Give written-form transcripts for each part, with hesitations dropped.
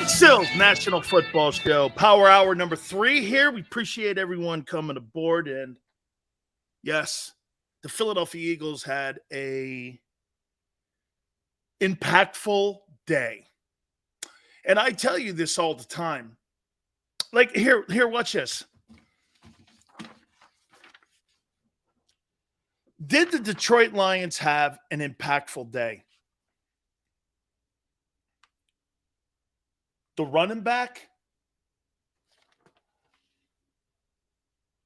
Sills National Football Show, Power Hour number 3 here. We appreciate everyone coming aboard. And yes, the Philadelphia Eagles had a impactful day. And I tell you this all the time. Like, here, watch this. Did the Detroit Lions have an impactful day? The running back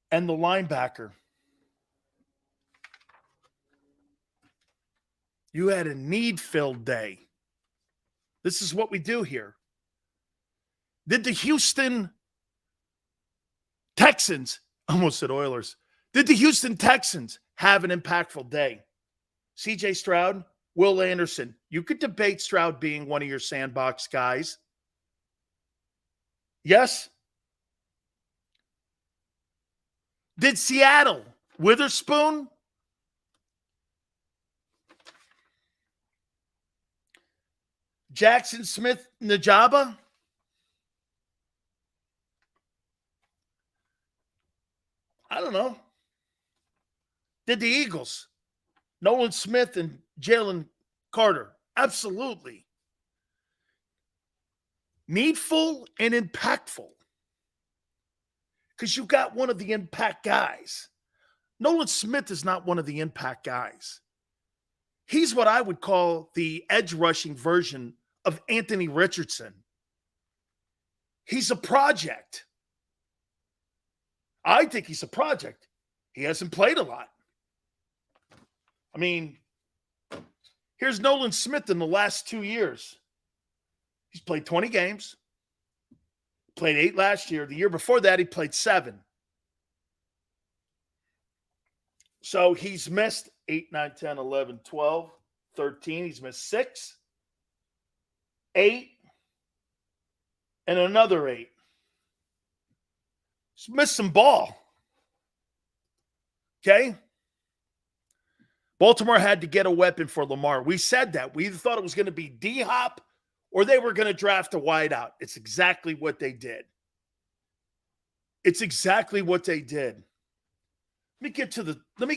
and the linebacker. You had a need-filled day. This is what we do here. Did the Houston Texans, almost said Oilers, did the Houston Texans have an impactful day? C.J. Stroud, Will Anderson. You could debate Stroud being one of your sandbox guys. Yes? Did Seattle, Witherspoon, Jackson Smith Najaba, I don't know. Did the Eagles, Nolan Smith and Jalen Carter? Absolutely. Needful and impactful. Because you got one of the impact guys. Nolan Smith is not one of the impact guys. He's what I would call the edge rushing version of Anthony Richardson. He's a project. I think he's a project. He hasn't played a lot. I mean, here's Nolan Smith in the last 2 years. He's played 20 games, played 8 last year. The year before that, he played 7. So he's missed 8, 9, 10, 11, 12, 13. He's missed 6, 8, and another 8. He's missed some ball. Okay? Baltimore had to get a weapon for Lamar. We said that. We either thought it was going to be D-Hop or they were going to draft a wideout. It's exactly what they did. It's exactly what they did. Let me get to the let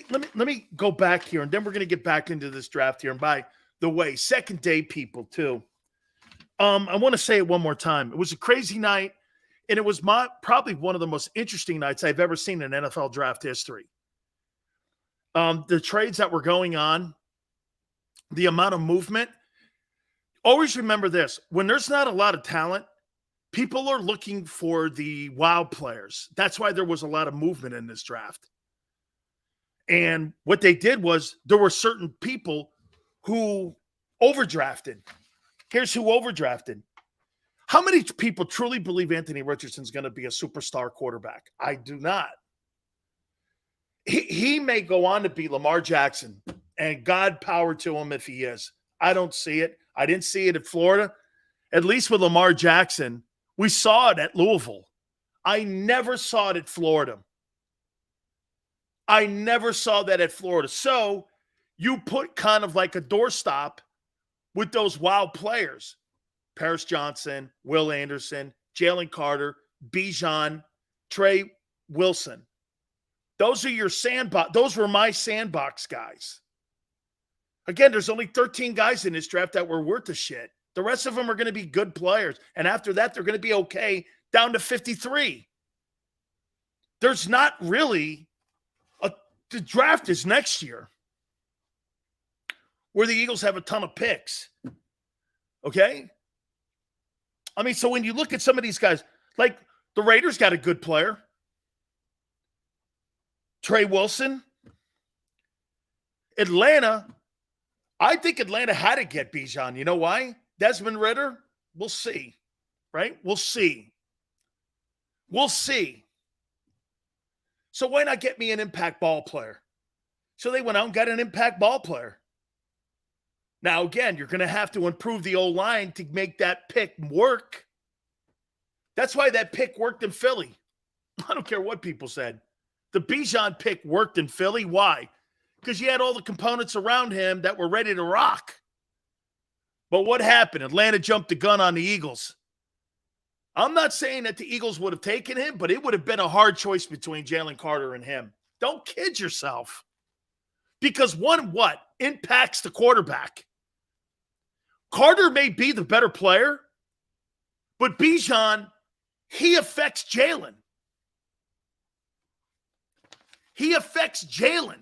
me go back here, and then we're going to get back into this draft here. And by the way, second day people too. I want to say it one more time. It was a crazy night, and it was probably one of the most interesting nights I've ever seen in NFL draft history. The trades that were going on, the amount of movement. Always remember this. When there's not a lot of talent, people are looking for the wow players. That's why there was a lot of movement in this draft. And what they did was there were certain people who overdrafted. Here's who overdrafted. How many people truly believe Anthony Richardson's going to be a superstar quarterback? I do not. He may go on to be Lamar Jackson, and God power to him if he is. I don't see it. I didn't see it at Florida. At least with Lamar Jackson, we saw it at Louisville. I never saw it at Florida. I never saw that at Florida. So you put kind of like a doorstop with those wild players. Paris Johnson, Will Anderson, Jalen Carter, Bijan, Trey Wilson. Those are your sandbox. Those were my sandbox guys. Again, there's only 13 guys in this draft that were worth a shit. The rest of them are going to be good players. And after that, they're going to be okay down to 53. There's not really the draft is next year where the Eagles have a ton of picks. Okay? I mean, so when you look at some of these guys, like the Raiders got a good player. Trey Wilson. Atlanta, I think Atlanta had to get Bijan. You know why? Desmond Ridder? We'll see. Right? We'll see. We'll see. So why not get me an impact ball player? So they went out and got an impact ball player. Now, again, you're going to have to improve the O-line to make that pick work. That's why that pick worked in Philly. I don't care what people said. The Bijan pick worked in Philly. Why? Because you had all the components around him that were ready to rock. But what happened? Atlanta jumped the gun on the Eagles. I'm not saying that the Eagles would have taken him, but it would have been a hard choice between Jalen Carter and him. Don't kid yourself. Because one, what? Impacts the quarterback. Carter may be the better player, but Bijan, he affects Jalen. He affects Jalen.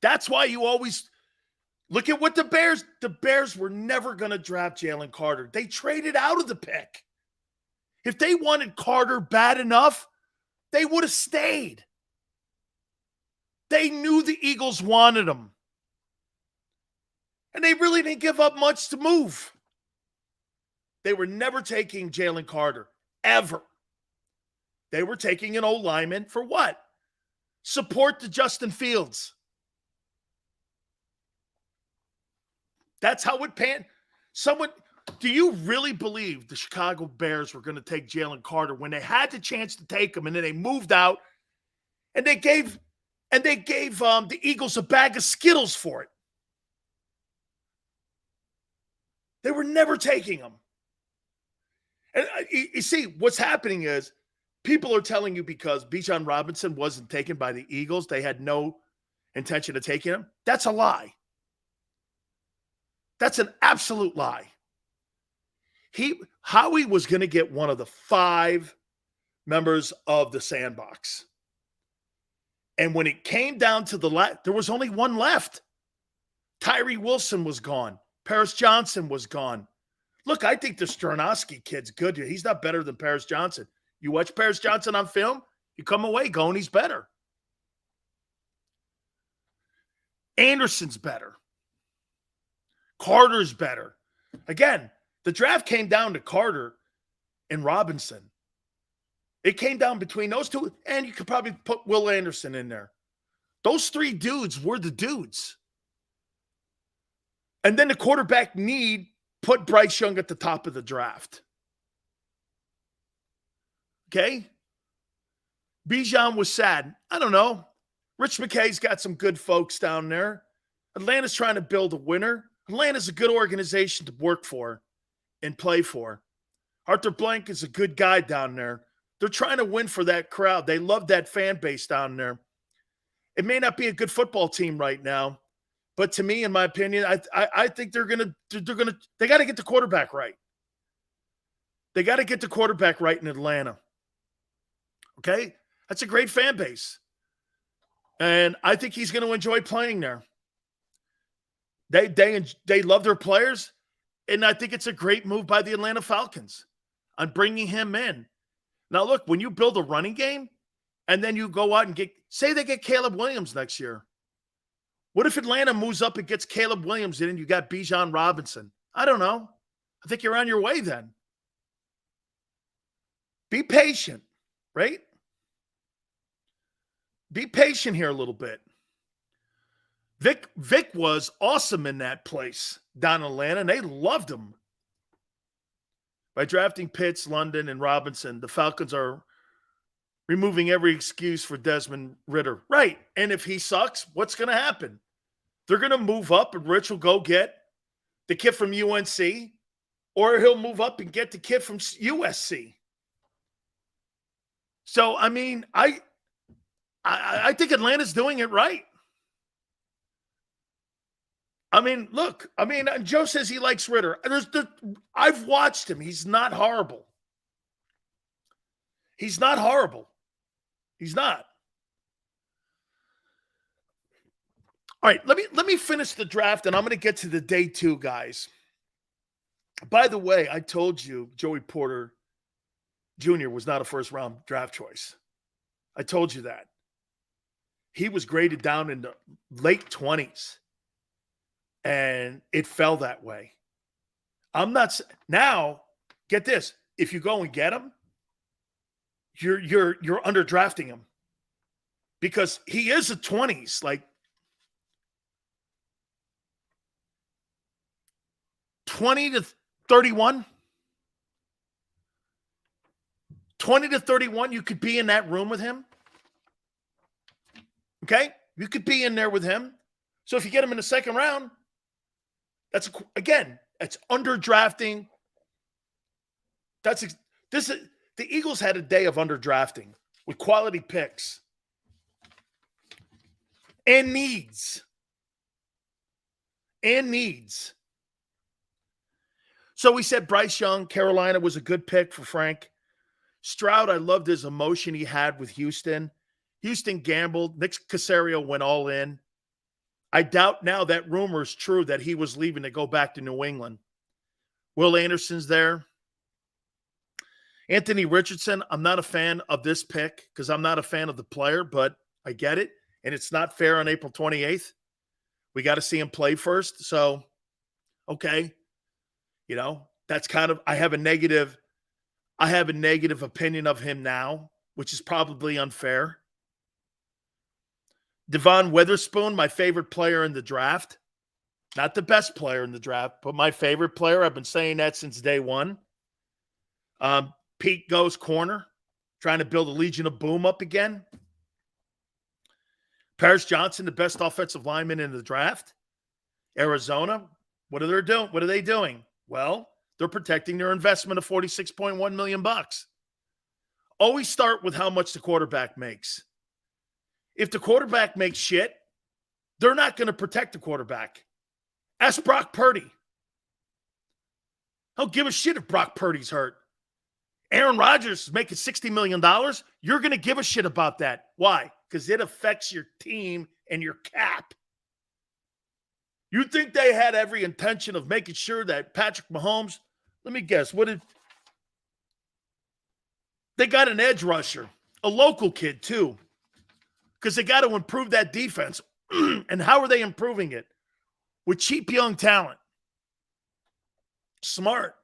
That's why you always look at what the Bears were never going to draft Jalen Carter. They traded out of the pick. If they wanted Carter bad enough, they would have stayed. They knew the Eagles wanted him. And they really didn't give up much to move. They were never taking Jalen Carter, ever. They were taking an old lineman for what? Support to Justin Fields. That's how it panned. Do you really believe the Chicago Bears were going to take Jalen Carter when they had the chance to take him and then they moved out and they gave the Eagles a bag of Skittles for it? They were never taking him. And you see, what's happening is people are telling you because Bijan Robinson wasn't taken by the Eagles, they had no intention of taking him. That's a lie. That's an absolute lie. Howie was going to get one of the 5 members of the sandbox. And when it came down to there was only one left. Tyree Wilson was gone. Paris Johnson was gone. Look, I think the Sternosky kid's good. He's not better than Paris Johnson. You watch Paris Johnson on film, you come away going, he's better. Anderson's better. Carter's better. Again, the draft came down to Carter and Robinson. It came down between those two, and you could probably put Will Anderson in there. Those 3 dudes were the dudes. And then the quarterback need put Bryce Young at the top of the draft. Okay? Bijan was sad. I don't know. Rich McKay's got some good folks down there. Atlanta's trying to build a winner. Atlanta's a good organization to work for and play for. Arthur Blank is a good guy down there. They're trying to win for that crowd. They love that fan base down there. It may not be a good football team right now, but to me, in my opinion, I think they got to get the quarterback right. They got to get the quarterback right in Atlanta. Okay? That's a great fan base. And I think he's going to enjoy playing there. They love their players, and I think it's a great move by the Atlanta Falcons on bringing him in. Now, look, when you build a running game and then you go out and say they get Caleb Williams next year. What if Atlanta moves up and gets Caleb Williams in and you got Bijan Robinson? I don't know. I think you're on your way then. Be patient, right? Be patient here a little bit. Vic was awesome in that place down in Atlanta, and they loved him. By drafting Pitts, London, and Robinson, the Falcons are removing every excuse for Desmond Ridder. Right. And if he sucks, what's going to happen? They're going to move up, and Rich will go get the kid from UNC, or he'll move up and get the kid from USC. So, I mean, I think Atlanta's doing it right. I mean, look, Joe says he likes Ridder. I've watched him. He's not horrible. He's not horrible. He's not. All right, let me finish the draft, and I'm going to get to the day 2, guys. By the way, I told you Joey Porter Jr. was not a first-round draft choice. I told you that. He was graded down in the late 20s. And it fell that way. Now, get this. If you go and get him, you're under drafting him. Because he is a 20s, like 20 to 31. 20 to 31, you could be in that room with him. Okay? You could be in there with him. So if you get him in the second round, that's under drafting. This is the Eagles had a day of underdrafting with quality picks and needs. So we said Bryce Young, Carolina was a good pick for Frank. Stroud, I loved his emotion he had with Houston. Houston gambled. Nick Caserio went all in. I doubt now that rumor is true that he was leaving to go back to New England. Will Anderson's there. Anthony Richardson, I'm not a fan of this pick because I'm not a fan of the player, but I get it. And it's not fair on April 28th. We got to see him play first. So, okay. You know, that's kind of, I have a negative opinion of him now, which is probably unfair. Devon Witherspoon, my favorite player in the draft. Not the best player in the draft, but my favorite player. I've been saying that since day one. Pete goes corner, trying to build a Legion of Boom up again. Paris Johnson, the best offensive lineman in the draft. Arizona, what are they doing? What are they doing? Well, they're protecting their investment of $46.1 million. Always start with how much the quarterback makes. If the quarterback makes shit, they're not going to protect the quarterback. Ask Brock Purdy. I don't give a shit if Brock Purdy's hurt. Aaron Rodgers is making $60 million. You're going to give a shit about that. Why? Because it affects your team and your cap. You think they had every intention of making sure that Patrick Mahomes, let me guess, they got an edge rusher, a local kid too, because they got to improve that defense. And how are they improving it? With cheap young talent. Smart.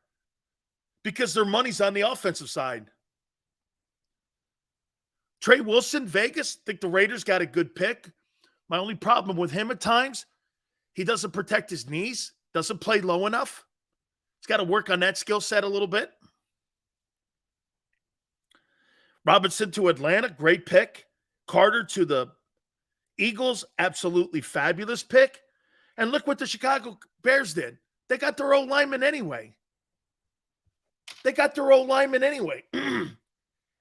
Because their money's on the offensive side. Trey Wilson, Vegas, think the Raiders got a good pick. My only problem with him at times, he doesn't protect his knees, doesn't play low enough. He's got to work on that skill set a little bit. Robinson to Atlanta, great pick. Carter to the Eagles, absolutely fabulous pick. And look what the Chicago Bears did. They got their old lineman anyway.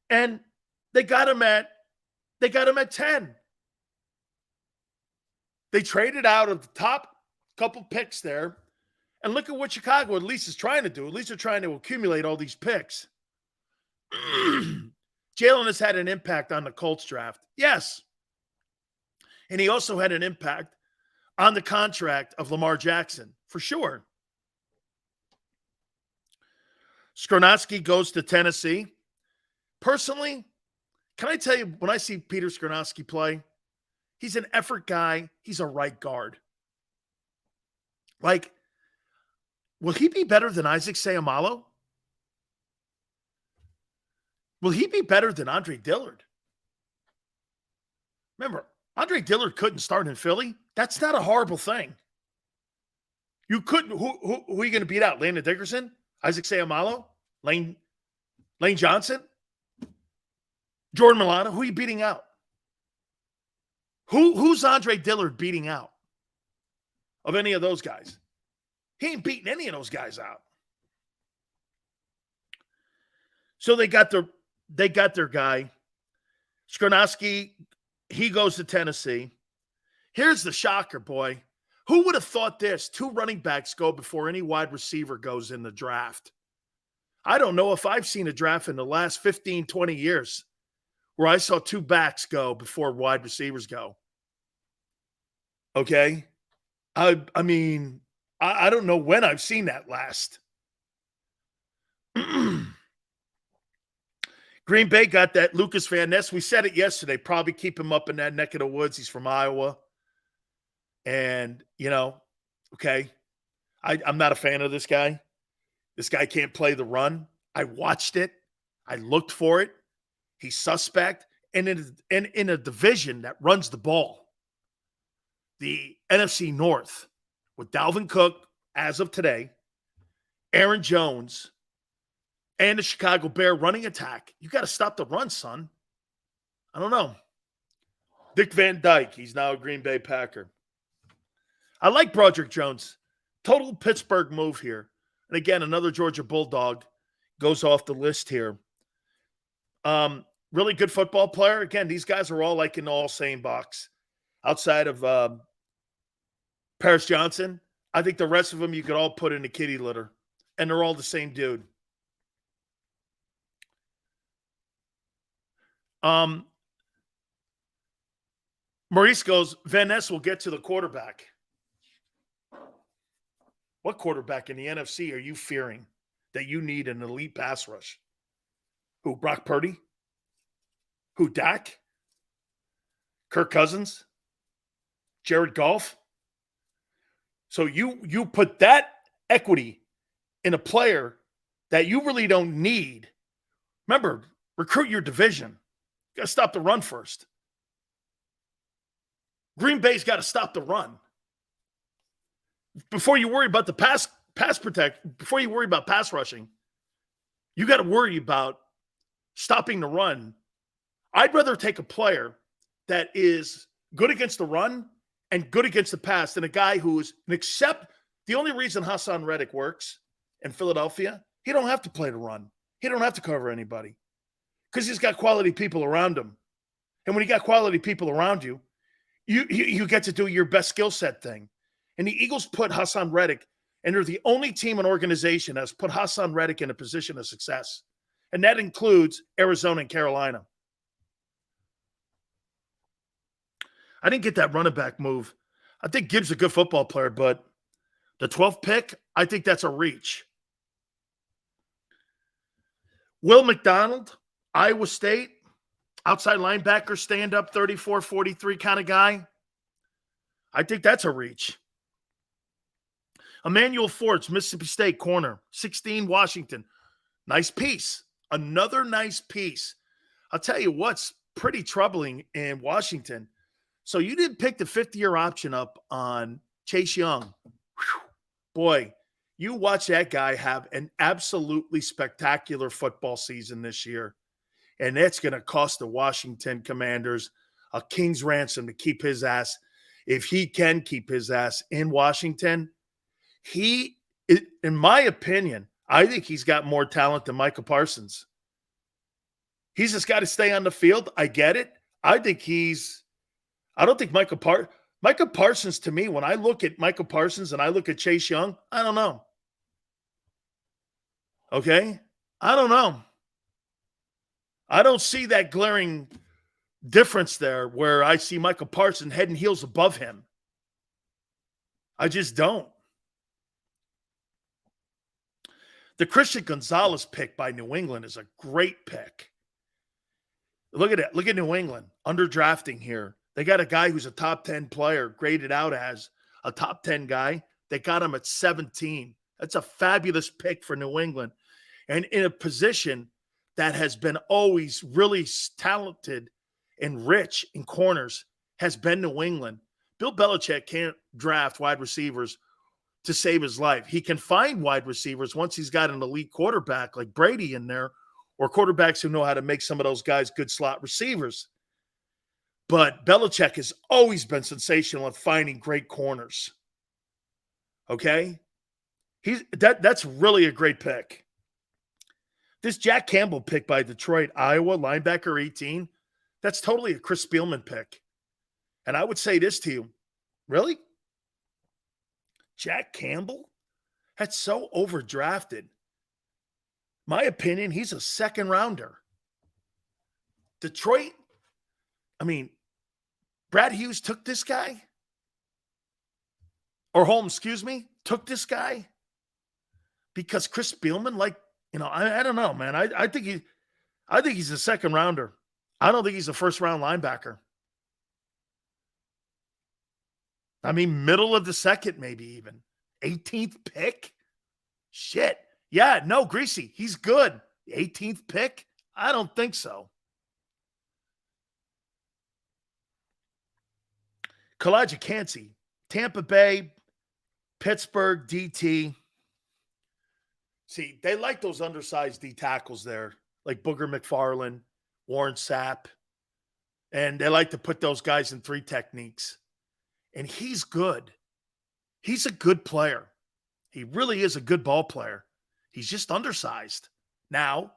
And they got him at 10. They traded out of the top couple picks there. And look at what Chicago at least is trying to do. At least they're trying to accumulate all these picks. Jalen has had an impact on the Colts draft. Yes. And he also had an impact on the contract of Lamar Jackson, for sure. Skoronski goes to Tennessee. Personally, can I tell you, when I see Peter Skoronski play, he's an effort guy. He's a right guard. Like, will he be better than Isaac Seumalo? Will he be better than Andre Dillard? Remember, Andre Dillard couldn't start in Philly. That's not a horrible thing. You couldn't. Who are you going to beat out? Landon Dickerson? Isaac Seumalo? Lane Johnson? Jordan Milano? Who are you beating out? Who's Andre Dillard beating out of any of those guys? He ain't beating any of those guys out. So they got their guy. Skoronski, he goes to Tennessee. Here's the shocker, boy. Who would have thought this? 2 running backs go before any wide receiver goes in the draft. I don't know if I've seen a draft in the last 15, 20 years where I saw 2 backs go before wide receivers go. Okay? I mean, I don't know when I've seen that last. Green Bay got that Lucas Van Ness. We said it yesterday. Probably keep him up in that neck of the woods. He's from Iowa. And, okay, I'm not a fan of this guy. This guy can't play the run. I watched it. I looked for it. He's suspect. And in a division that runs the ball, the NFC North, with Dalvin Cook, as of today, Aaron Jones, and the Chicago Bear running attack, you got to stop the run, son. I don't know. Dick Van Dyke, he's now a Green Bay Packer. I like Broderick Jones. Total Pittsburgh move here. And again, another Georgia Bulldog goes off the list here. Really good football player. Again, these guys are all like in the all same box. Outside of Paris Johnson, I think the rest of them you could all put in a kitty litter. And they're all the same dude. Maurice goes, Van Ness will get to the quarterback. What quarterback in the NFC are you fearing that you need an elite pass rush? Who, Brock Purdy? Who, Dak? Kirk Cousins? Jared Goff? So you put that equity in a player that you really don't need. Remember, recruit your division. You got to stop the run first. Green Bay's got to stop the run. Before you worry about the pass protect, before you worry about pass rushing, you got to worry about stopping the run. I'd rather take a player that is good against the run and good against the pass than a guy who's the only reason Hassan Reddick works in Philadelphia, he don't have to play the run. He don't have to cover anybody because he's got quality people around him. And when you got quality people around you, you get to do your best skill set thing. And the Eagles put Hassan Reddick, and they're the only team and organization that's put Hassan Reddick in a position of success. And that includes Arizona and Carolina. I didn't get that running back move. I think Gibbs a good football player, but the 12th pick, I think that's a reach. Will McDonald, Iowa State, outside linebacker, stand-up, 34-43 kind of guy. I think that's a reach. Emmanuel Forts, Mississippi State corner, 16, Washington. Nice piece. Another nice piece. I'll tell you what's pretty troubling in Washington. So you didn't pick the 5th-year option up on Chase Young. Whew. Boy, you watch that guy have an absolutely spectacular football season this year. And that's going to cost the Washington Commanders a king's ransom to keep his ass. If he can keep his ass in Washington, in my opinion, I think he's got more talent than Micah Parsons. He's just got to stay on the field. I get it. I don't think Micah Parsons, to me, when I look at Micah Parsons and I look at Chase Young, I don't know. Okay? I don't know. I don't see that glaring difference there where I see Micah Parsons head and heels above him. I just don't. The Christian Gonzalez pick by New England is a great pick. Look at it. Look at New England underdrafting here. They got a guy who's a top 10 player graded out as a top 10 guy. They got him at 17. That's a fabulous pick for New England. And in a position that has been always really talented and rich in corners has been New England. Bill Belichick can't draft wide receivers to save his life. He can find wide receivers once he's got an elite quarterback like Brady in there, or quarterbacks who know how to make some of those guys good slot receivers. But Belichick has always been sensational at finding great corners. Okay? That's really a great pick. This Jack Campbell pick by Detroit, Iowa, linebacker 18, that's totally a Chris Spielman pick. And I would say this to you. Really? Jack Campbell? That's so overdrafted. My opinion, he's a second rounder. Detroit, Brad Hughes took this guy. Or Holmes, took this guy. Because Chris Spielman, I don't know, man. I think he's a second rounder. I don't think he's a first round linebacker. Middle of the second, maybe even. 18th pick? Shit. Yeah, no, Greasy, he's good. 18th pick? I don't think so. Kalijah Kancey, Tampa Bay, Pittsburgh, DT. See, they like those undersized D tackles there, like Booger McFarland, Warren Sapp. And they like to put those guys in 3 techniques. And he's good. He's a good player. He really is a good ball player. He's just undersized. Now,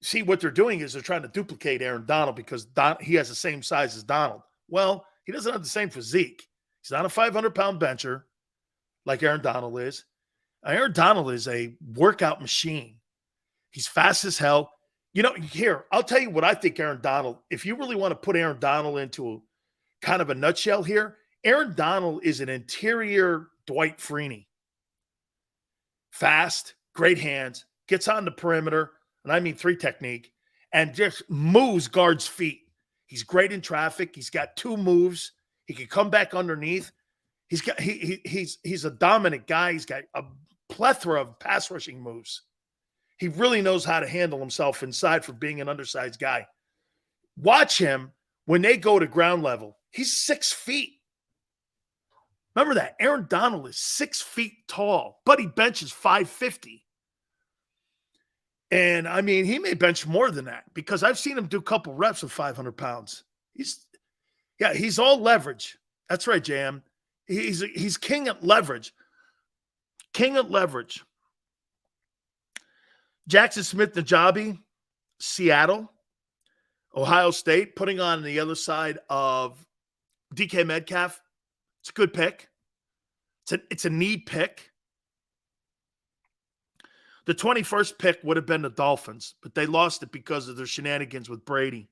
see, what they're doing is they're trying to duplicate Aaron Donald because he has the same size as Donald. Well, he doesn't have the same physique. He's not a 500-pound bencher like Aaron Donald is. Aaron Donald is a workout machine. He's fast as hell. Here, I'll tell you what I think Aaron Donald, if you really want to put Aaron Donald into kind of a nutshell here, Aaron Donald is an interior Dwight Freeney. Fast, great hands, gets on the perimeter, and I mean 3 technique, and just moves guards' feet. He's great in traffic. He's got 2 moves. He can come back underneath. He's a dominant guy. He's got a plethora of pass rushing moves. He really knows how to handle himself inside for being an undersized guy. Watch him when they go to ground level. He's 6 feet. Remember that. Aaron Donald is 6 feet tall. Buddy bench is 550. And, I mean, he may bench more than that because I've seen him do a couple reps of 500 pounds. He's all leverage. That's right, JM. He's king at leverage. King at leverage. Jackson Smith-Najabi, Seattle, Ohio State, putting on the other side of DK Metcalf. It's a good pick. It's a need pick. The 21st pick would have been the Dolphins, but they lost it because of their shenanigans with Brady.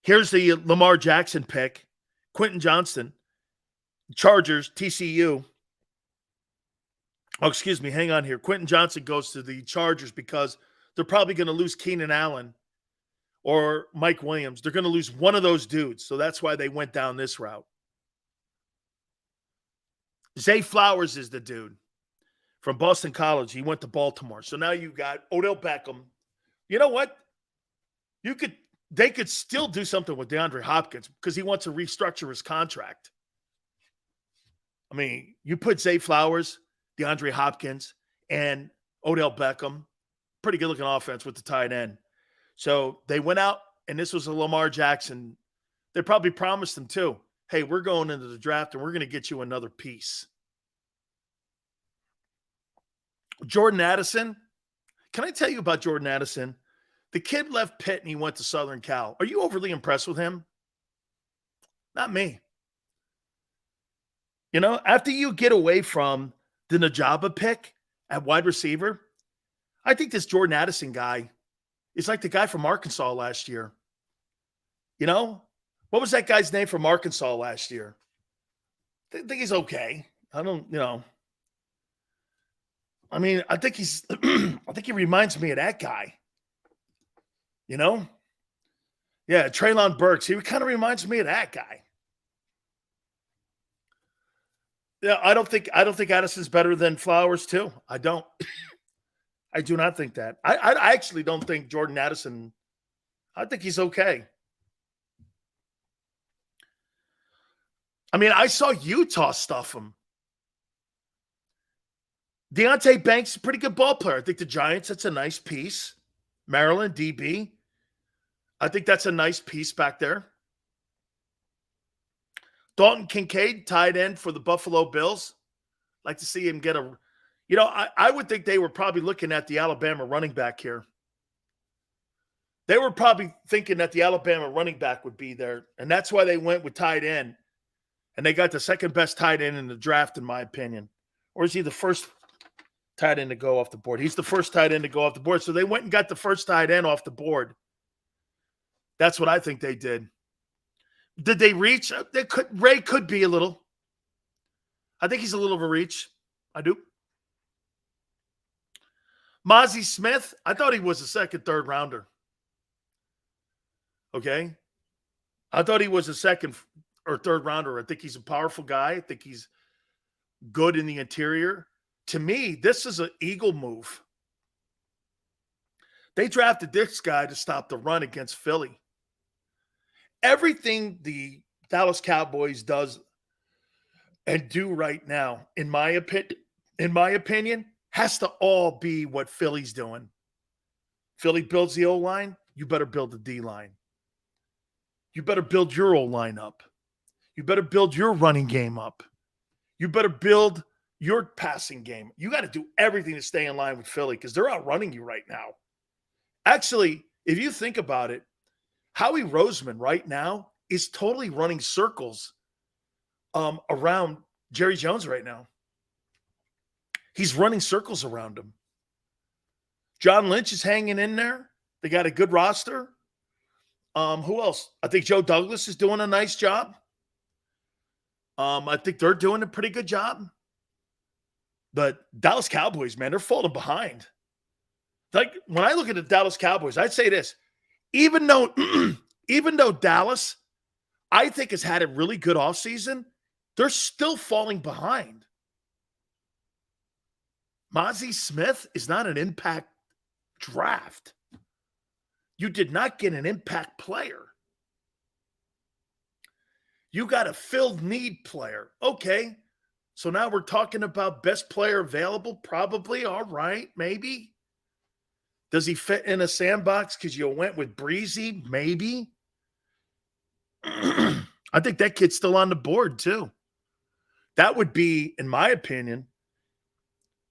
Here's the Lamar Jackson pick. Quentin Johnston, Chargers, TCU. Oh, excuse me. Hang on here. Quentin Johnson goes to the Chargers because they're probably going to lose Keenan Allen or Mike Williams. They're going to lose one of those dudes. So that's why they went down this route. Zay Flowers is the dude from Boston College. He went to Baltimore. So now you got Odell Beckham. You know what? They could still do something with DeAndre Hopkins because he wants to restructure his contract. I mean, you put Zay Flowers, DeAndre Hopkins, and Odell Beckham. Pretty good-looking offense with the tight end. So they went out, and this was a Lamar Jackson. They probably promised him, too, hey, we're going into the draft, and we're going to get you another piece. Jordan Addison. Can I tell you about Jordan Addison? The kid left Pitt, and he went to Southern Cal. Are you overly impressed with him? Not me. After you get away from the Najaba pick at wide receiver, I think this Jordan Addison guy is like the guy from Arkansas last year. What was that guy's name from Arkansas last year? I think he's okay. I think he reminds me of that guy. Yeah, Treylon Burks. He kind of reminds me of that guy. Yeah, I don't think Addison's better than Flowers too. I don't. I do not think that. I actually don't think Jordan Addison. I think he's okay. I mean, I saw Utah stuff him. Deontay Banks, a pretty good ball player. I think the Giants, that's a nice piece. Maryland, DB. I think that's a nice piece back there. Dalton Kincaid, tight end for the Buffalo Bills. Like to see him get I would think they were probably looking at the Alabama running back here. They were probably thinking that the Alabama running back would be there, and that's why they went with tight end. And they got the second best tight end in the draft, in my opinion. Or is he the first tight end to go off the board? He's the first tight end to go off the board. So they went and got the first tight end off the board. That's what I think they did. Did they reach? Ray could be a little. I think he's a little of a reach. I do. Mozzie Smith, I thought he was a second, third rounder. Okay? I thought he was a second or third rounder. I think he's a powerful guy. I think he's good in the interior. To me, this is an Eagle move. They drafted this guy to stop the run against Philly. Everything the Dallas Cowboys does and do right now, in my opinion, has to all be what Philly's doing. Philly builds the O-line, you better build the D-line. You better build your O-line up. You better build your running game up. You better build your passing game. You got to do everything to stay in line with Philly because they're outrunning you right now. Actually, if you think about it, Howie Roseman right now is totally running circles around Jerry Jones right now. He's running circles around him. John Lynch is hanging in there. They got a good roster. Who else? I think Joe Douglas is doing a nice job. I think they're doing a pretty good job. But Dallas Cowboys, man, they're falling behind. Like when I look at the Dallas Cowboys, I'd say this. Even though Dallas, I think, has had a really good offseason, they're still falling behind. Mozzie Smith is not an impact draft. You did not get an impact player. You got a filled need player. Okay. So now we're talking about best player available? Probably. All right. Maybe. Does he fit in a sandbox because you went with Breezy? Maybe. I think that kid's still on the board too. That would be, in my opinion,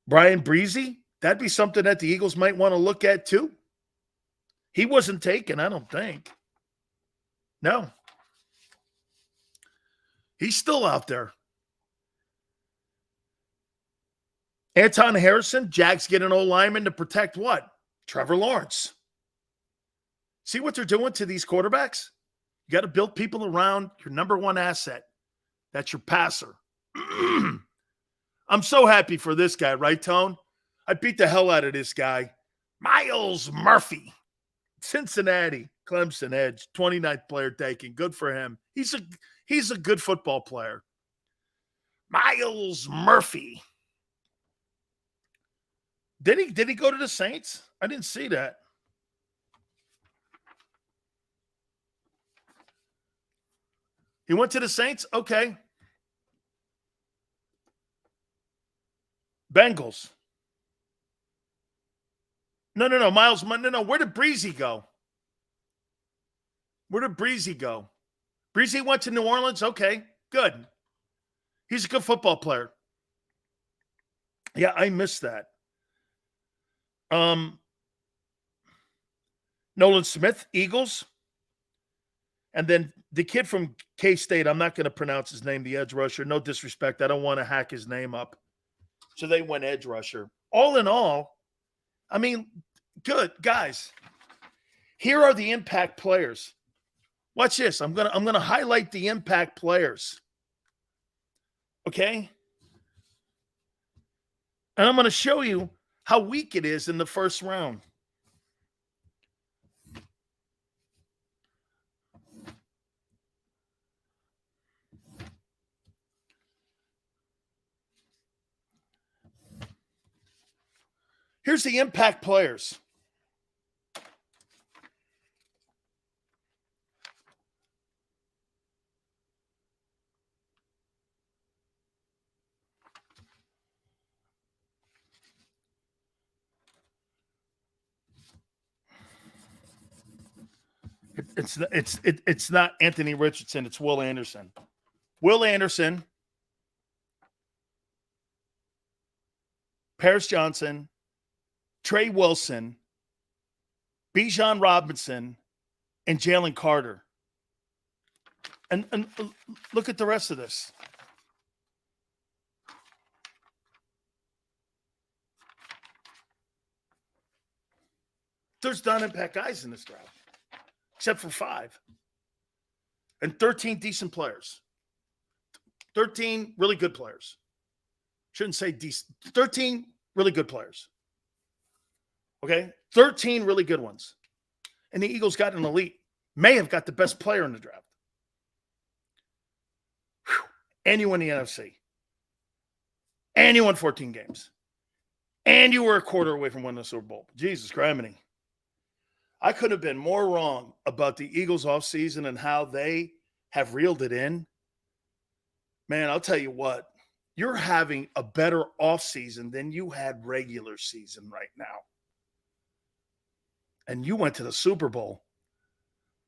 Brian Breezy. That'd be something that the Eagles might want to look at too. He wasn't taken, I don't think. No. He's still out there. Anton Harrison, Jags get an old lineman to protect what? Trevor Lawrence. See what they're doing to these quarterbacks? You got to build people around your number one asset. That's your passer. I'm so happy for this guy, right, Tone? I beat the hell out of this guy. Myles Murphy. Cincinnati, Clemson edge, 29th player taken. Good for him. He's a good football player. Myles Murphy. Did he go to the Saints? I didn't see that. He went to the Saints? Okay. Bengals. No. Miles, no. Where did Breezy go? Breezy went to New Orleans? Okay, good. He's a good football player. Yeah, I missed that. Nolan Smith, Eagles. And then the kid from K-State, I'm not going to pronounce his name, the edge rusher. No disrespect. I don't want to hack his name up. So they went edge rusher. All in all, I mean, good. Guys, here are the impact players. Watch this. I'm gonna highlight the impact players. Okay? And I'm going to show you how weak it is in the first round. Here's the impact players. It's not Anthony Richardson. It's Will Anderson. Will Anderson, Paris Johnson, Trey Wilson, Bijan Robinson, and Jalen Carter. And look at the rest of this. There's non-impact guys in this draft, except for 5. And 13 decent players. 13 really good players. Shouldn't say decent. 13 really good players. Okay? 13 really good ones. And the Eagles got an elite. May have got the best player in the draft. Whew. And you won the NFC. And you won 14 games. And you were a quarter away from winning the Super Bowl. Jesus criminy. I could have been more wrong about the Eagles offseason and how they have reeled it in. Man, I'll tell you what. You're having a better offseason than you had regular season right now. And you went to the Super Bowl.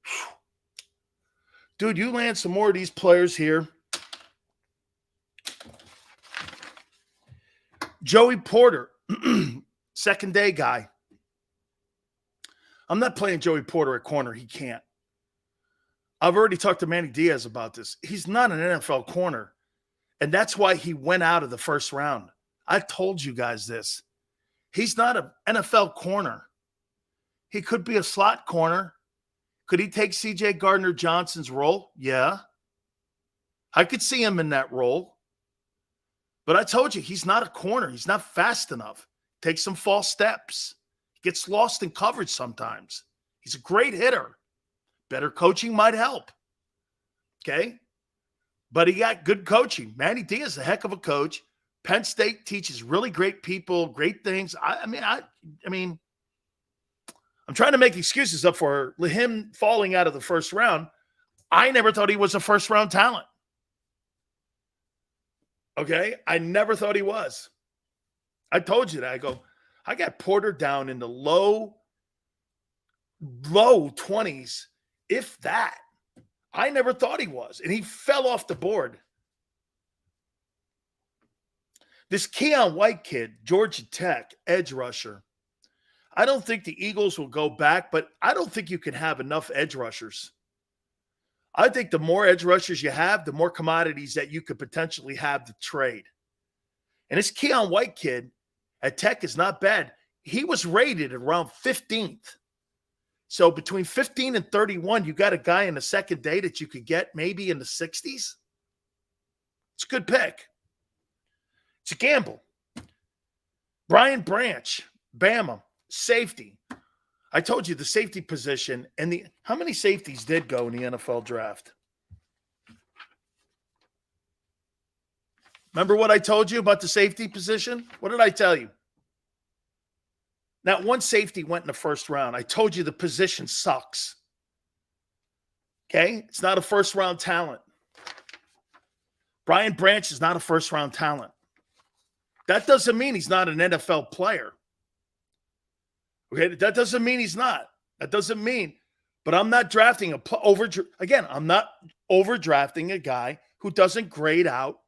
Whew. Dude, you land some more of these players here. Joey Porter, second day guy. I'm not playing Joey Porter at corner. He can't. I've already talked to Manny Diaz about this. He's not an NFL corner. And that's why he went out of the first round. I've told you guys this. He's not an NFL corner. He could be a slot corner. Could he take C.J. Gardner-Johnson's role? Yeah. I could see him in that role. But I told you, he's not a corner. He's not fast enough. Takes some false steps. Gets lost in coverage sometimes. He's a great hitter. Better coaching might help. Okay? But he got good coaching. Manny Diaz is a heck of a coach. Penn State teaches really great people, great things. I mean, I'm trying to make excuses up for him falling out of the first round. I never thought he was a first-round talent. Okay? I never thought he was. I told you that. I got Porter down in the low 20s, if that. I never thought he was. And he fell off the board. This Keon White kid, Georgia Tech, edge rusher. I don't think the Eagles will go back, but I don't think you can have enough edge rushers. I think the more edge rushers you have, the more commodities that you could potentially have to trade. And this Keon White kid at Tech is not bad. He was rated around 15th. So between 15 and 31, you got a guy in the second day that you could get maybe in the 60s. It's a good pick. It's a gamble. Brian Branch, Bama, safety. I told you the safety position and how many safeties did go in the NFL draft? Remember what I told you about the safety position? What did I tell you? Not one safety went in the first round. I told you the position sucks. Okay? It's not a first-round talent. Brian Branch is not a first-round talent. That doesn't mean he's not an NFL player. Okay? That doesn't mean he's not. That doesn't mean. But I'm not drafting I'm not overdrafting a guy who doesn't grade out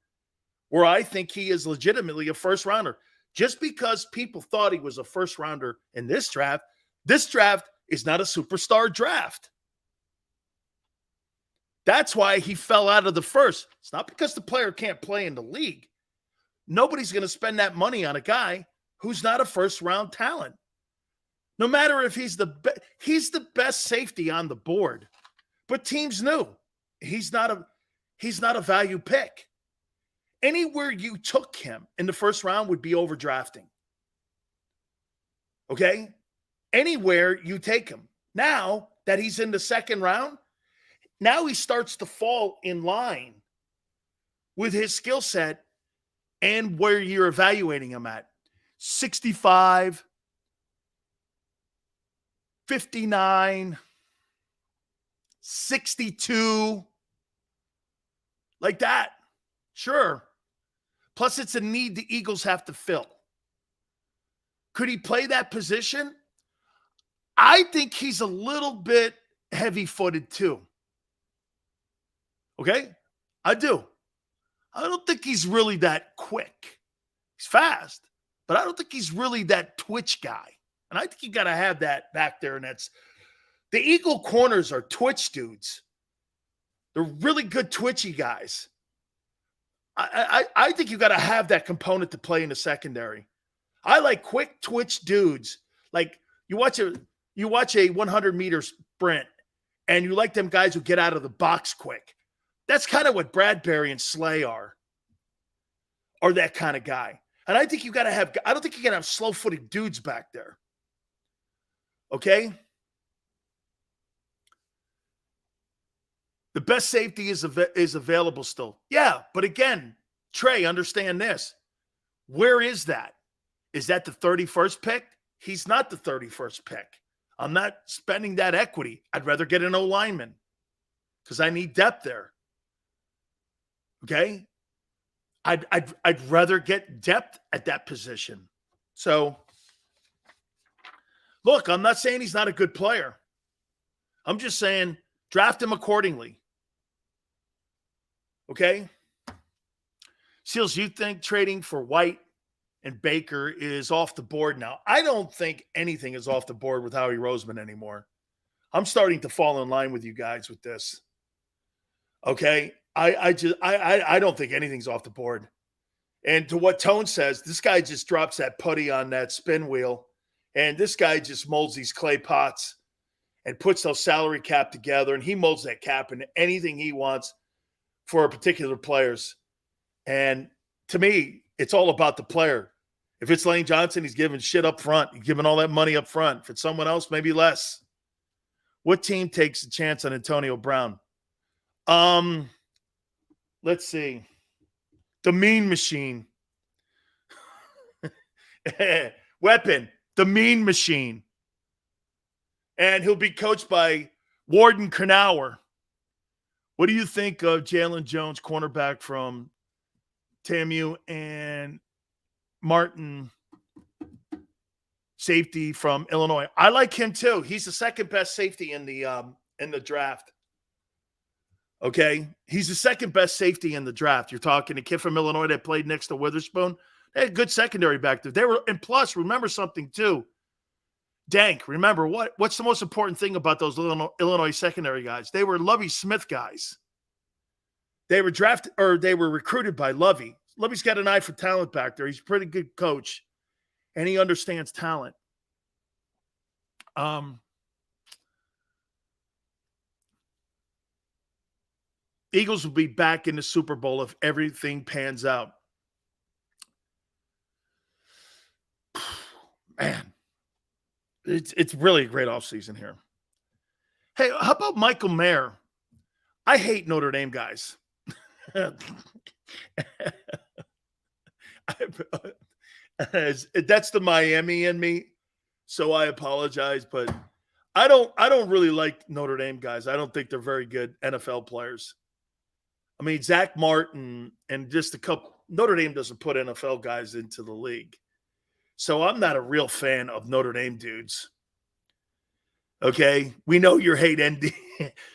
where I think he is legitimately a first-rounder. Just because people thought he was a first-rounder in this draft is not a superstar draft. That's why he fell out of the first. It's not because the player can't play in the league. Nobody's going to spend that money on a guy who's not a first-round talent. No matter if he's the best safety on the board. But teams knew he's not a value pick. Anywhere you took him in the first round would be overdrafting. Okay? Anywhere you take him. Now that he's in the second round, now he starts to fall in line with his skill set and where you're evaluating him at. 65, 59, 62, like that. Sure. Plus, it's a need the Eagles have to fill. Could he play that position? I think he's a little bit heavy-footed too. Okay? I do. I don't think he's really that quick. He's fast, but I don't think he's really that twitch guy. And I think you got to have that back there. And the Eagle corners are twitch dudes. They're really good twitchy guys. I think you got to have that component to play in the secondary. I like quick twitch dudes. Like you watch a 100-meter sprint, and you like them guys who get out of the box quick. That's kind of what Bradbury and Slay are that kind of guy. And I think you got to have. I don't think you can have slow-footed dudes back there. Okay. The best safety is available still. Yeah, but again, Trey, understand this. Where is that? Is that the 31st pick? He's not the 31st pick. I'm not spending that equity. I'd rather get an O-lineman because I need depth there. Okay? I'd rather get depth at that position. So, look, I'm not saying he's not a good player. I'm just saying draft him accordingly. Okay? Seals, you think trading for White and Baker is off the board now. I don't think anything is off the board with Howie Roseman anymore. I'm starting to fall in line with you guys with this. Okay? I don't think anything's off the board. And to what Tone says, this guy just drops that putty on that spin wheel, and this guy just molds these clay pots and puts those salary cap together, and he molds that cap into anything he wants for particular players. And to me, it's all about the player. If it's Lane Johnson, he's giving shit up front. He's giving all that money up front. If it's someone else, maybe less. What team takes a chance on Antonio Brown? Let's see. The Mean Machine. Weapon. The Mean Machine. And he'll be coached by Warden Kernauer. What do you think of Jalen Jones, cornerback from TAMU, and Martin, safety from Illinois? I like him too. He's the second best safety in the draft. Okay, he's the second best safety in the draft. You're talking a kid from Illinois that played next to Witherspoon. They had a good secondary back there. And plus, remember something too. Dank, remember what's the most important thing about those Illinois secondary guys? They were Lovie Smith guys. They were recruited by Lovie. Lovie's got an eye for talent back there. He's a pretty good coach, and he understands talent. Eagles will be back in the Super Bowl if everything pans out. Man, it's really a great offseason here. Hey, how about Michael Mayer? I hate Notre Dame guys. That's the Miami in me, so I apologize, but I don't really like Notre Dame guys. I don't think they're very good NFL players. I mean, Zach Martin and just a couple. Notre Dame doesn't put NFL guys into the league, so I'm not a real fan of Notre Dame dudes. Okay, we know you hate ND.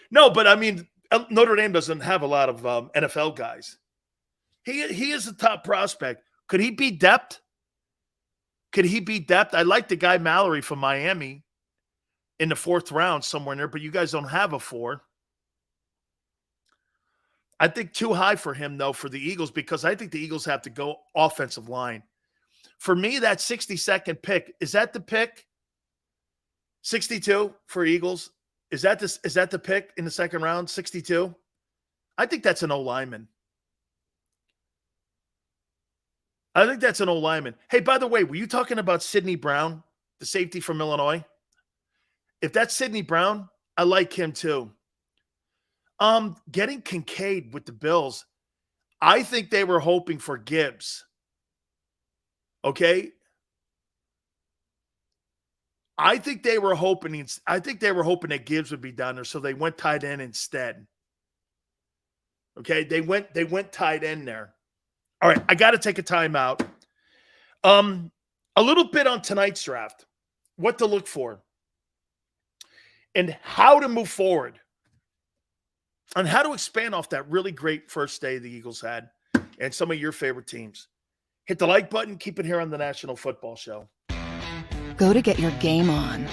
No, but I mean, Notre Dame doesn't have a lot of NFL guys. He is a top prospect. Could he be depth? I like the guy Mallory from Miami in the 4th round somewhere in there, but you guys don't have a 4. I think too high for him, though, for the Eagles, because I think the Eagles have to go offensive line. For me, that 62nd pick, is that the pick? 62 for Eagles? Is that the pick in the 2nd round, 62? I think that's an O-lineman. I think that's an O-lineman. Hey, by the way, were you talking about Sidney Brown, the safety from Illinois? If that's Sidney Brown, I like him too. Getting Kincaid with the Bills, I think they were hoping for Gibbs. Okay? I think they were hoping that Gibbs would be down there, so they went tight end instead. Okay, they went tight end there. All right, I got to take a timeout. A little bit on tonight's draft, what to look for, and how to move forward, and how to expand off that really great first day the Eagles had, and some of your favorite teams. Hit the like button. Keep it here on the National Football Show. Go to get your game on.